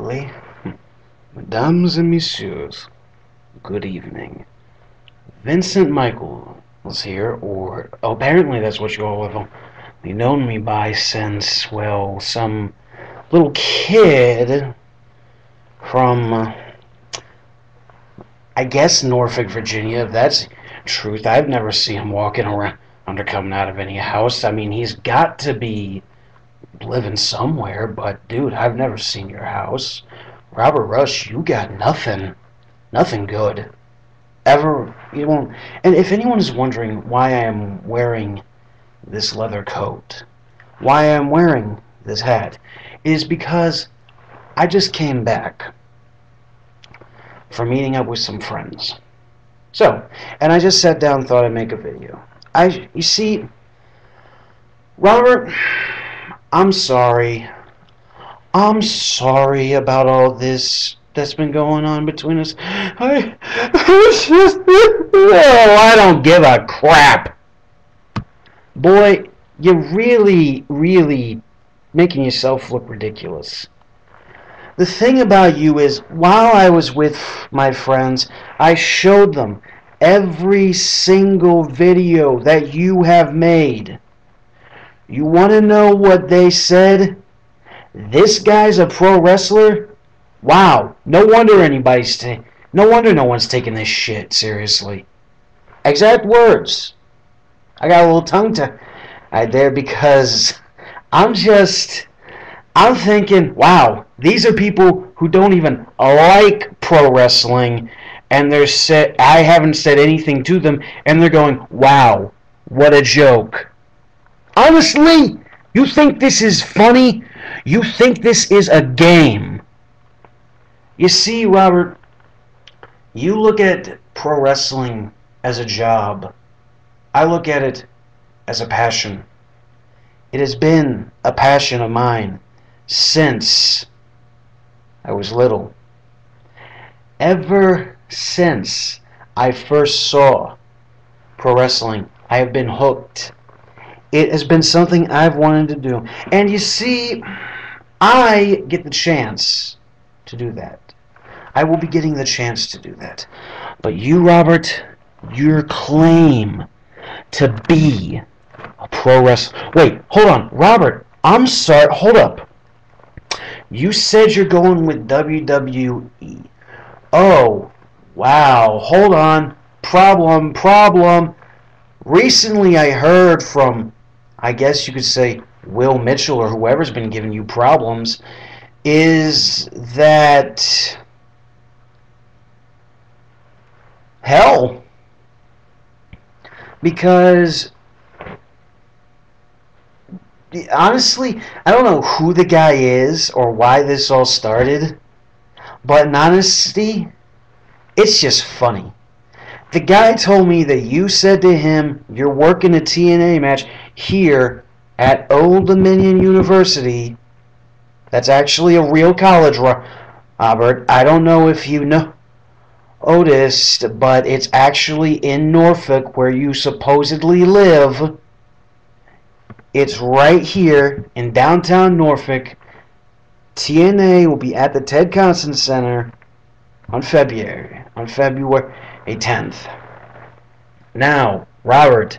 Naturally. Mesdames and messieurs, good evening. Vincent Michael was here, or apparently that's what you all have known me by since, well, some little kid from, I guess, Norfolk, Virginia, if that's truth. I've never seen him walking around or coming out of any house. I mean, he's got to be living somewhere, but dude, I've never seen your house. Robert Rush, you got nothing good. Ever, you won't. And if anyone is wondering why I am wearing this leather coat, why I am wearing this hat, is because I just came back from meeting up with some friends. So, and I just sat down and thought I'd make a video. You see, Robert, I'm sorry. I'm sorry about all this that's been going on between us. I don't give a crap. Boy, you're really making yourself look ridiculous. The thing about you is, while I was with my friends, I showed them every single video that you have made. You want to know what they said? This guy's a pro wrestler? Wow, no wonder no one's taking this shit seriously. Exact words. I got a little tongue tied there because I'm thinking, wow, these are people who don't even like pro wrestling, and I haven't said anything to them, and they're going, wow, what a joke. Honestly, you think this is funny? You think this is a game? You see, Robert, you look at pro wrestling as a job. I look at it as a passion. It has been a passion of mine since I was little. Ever since I first saw pro wrestling, I have been hooked. It has been something I've wanted to do. And you see, I get the chance to do that. I will be getting the chance to do that. But you, Robert, your claim to be a pro wrestler... Wait, hold on. Robert, I'm sorry. Hold up. You said you're going with WWE. Oh, wow. Hold on. Problem. Recently I heard from, I guess you could say, Will Mitchell or whoever's been giving you problems, is that hell. Because honestly, I don't know who the guy is or why this all started, but in honesty, it's just funny. The guy told me that you said to him, you're working a TNA match here at Old Dominion University. That's actually a real college, Robert. I don't know if you know Otis, but it's actually in Norfolk where you supposedly live. It's right here in downtown Norfolk. TNA will be at the Ted Constant Center on February 10th. Now, Robert,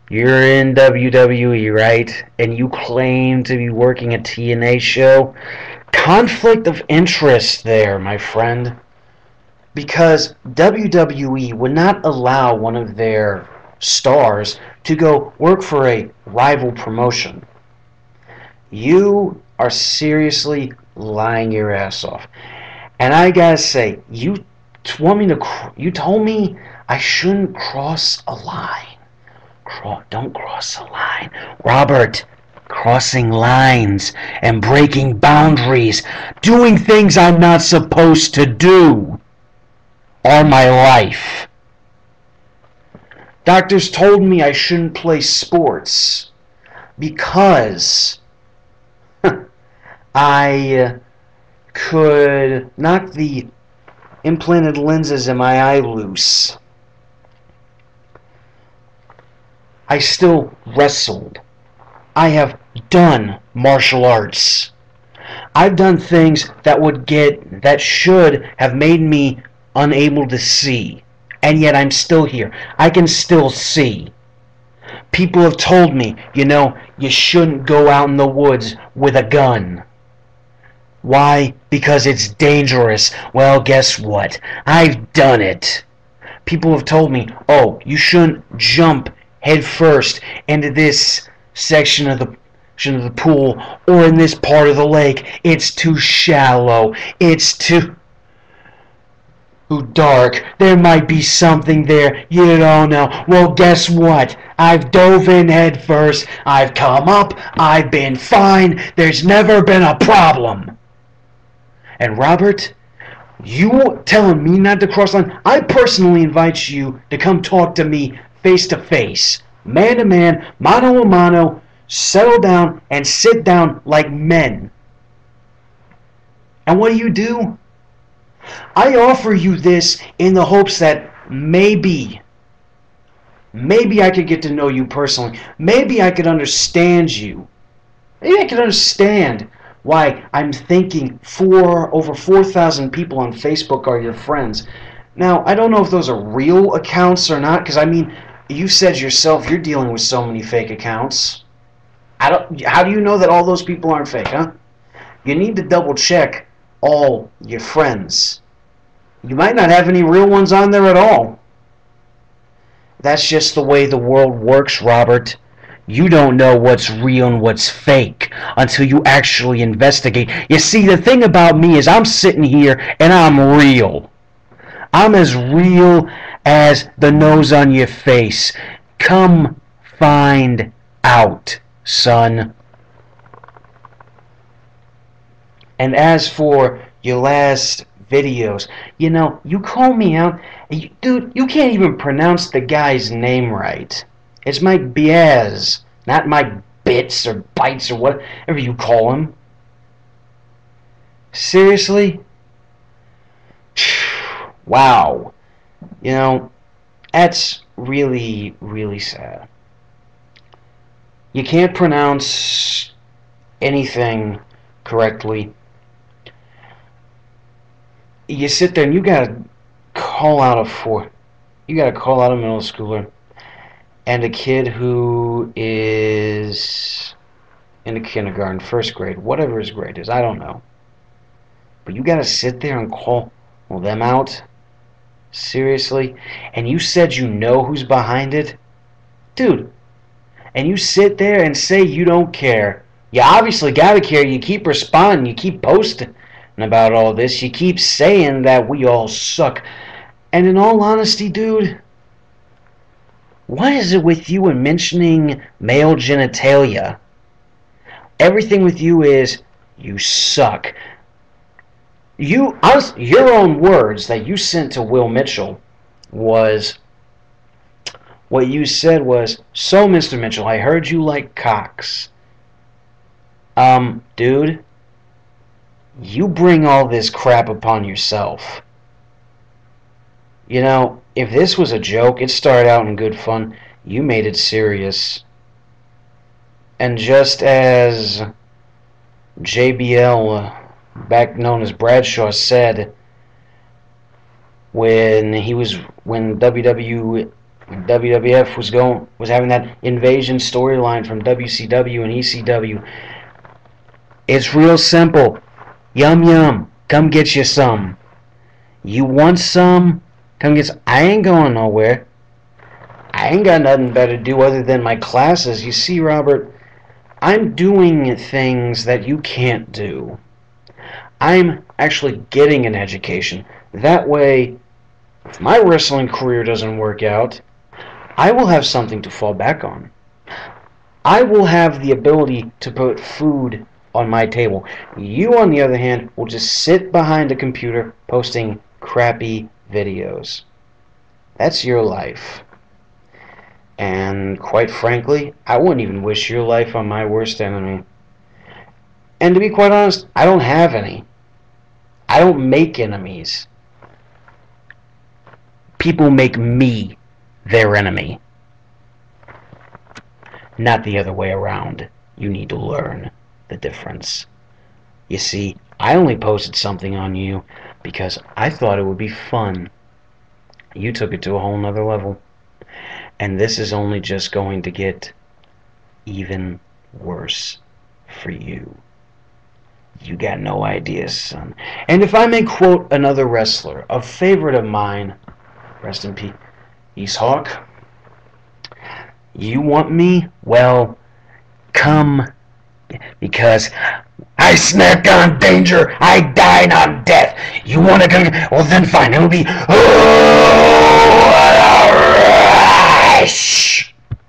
you're in WWE, right? And you claim to be working a TNA show. Conflict of interest there, my friend. Because WWE would not allow one of their stars to go work for a rival promotion. You are seriously lying your ass off. And I gotta say, you told me I shouldn't cross a line. Don't cross a line. Robert, crossing lines and breaking boundaries, doing things I'm not supposed to do, are my life. Doctors told me I shouldn't play sports because I could knock the implanted lenses in my eye loose. I still wrestled. I have done martial arts. I've done things that should have made me unable to see. And yet I'm still here. I can still see. People have told me, you shouldn't go out in the woods with a gun. Why? Because it's dangerous. Well, guess what? I've done it. People have told me, oh, you shouldn't jump head first into this section of the pool or in this part of the lake. It's too shallow. It's too dark. There might be something there. You don't know. Well, guess what? I've dove in head first. I've come up. I've been fine. There's never been a problem. And Robert, you telling me not to cross the line? I personally invite you to come talk to me face to face, man to man, mano a mano, settle down and sit down like men. And what do? I offer you this in the hopes that maybe I could get to know you personally. Maybe I could understand you. Maybe I could understand why I'm thinking over 4,000 people on Facebook are your friends. Now, I don't know if those are real accounts or not, because, you said yourself you're dealing with so many fake accounts. How do you know that all those people aren't fake, huh? You need to double check all your friends. You might not have any real ones on there at all. That's just the way the world works, Robert. You don't know what's real and what's fake until you actually investigate. You see, the thing about me is I'm sitting here and I'm real. I'm as real as the nose on your face. Come find out, son. And as for your last videos, you call me out. Dude, you can't even pronounce the guy's name right. It's Mike Biaz, not Mike Bits or Bites or whatever you call him. Seriously? Wow. That's really, really sad. You can't pronounce anything correctly. You sit there and you gotta call out a middle schooler and a kid who is in a kindergarten, first grade, whatever his grade is, I don't know. But you gotta sit there and call them out? Seriously? And you said you know who's behind it? Dude, and you sit there and say you don't care. You obviously gotta care. You keep responding, you keep posting about all this, you keep saying that we all suck. And in all honesty, dude, what is it with you and mentioning male genitalia? Everything with you is, you suck. Your own words that you sent to Will Mitchell was, what you said was, so Mr. Mitchell, I heard you like cocks. Dude, you bring all this crap upon yourself. If this was a joke, it started out in good fun. You made it serious. And just as JBL, back known as Bradshaw, said when WWF was having that invasion storyline from WCW and ECW, it's real simple. Yum yum, come get you some. You want some? Come get some. I ain't going nowhere. I ain't got nothing better to do other than my classes. You see, Robert, I'm doing things that you can't do. I'm actually getting an education. That way, if my wrestling career doesn't work out, I will have something to fall back on. I will have the ability to put food on my table. You, on the other hand, will just sit behind a computer posting crappy videos. That's your life. And quite frankly, I wouldn't even wish your life on my worst enemy. And to be quite honest, I don't have any. I don't make enemies. People make me their enemy. Not the other way around. You need to learn the difference. You see, I only posted something on you because I thought it would be fun. You took it to a whole nother level. And this is only just going to get even worse for you. You got no idea, son. And if I may quote another wrestler, a favorite of mine, rest in peace, Hawk, you want me? Well, come, because I snapped on danger, I died on death. You want to come? Well, then fine, it'll be... Oh!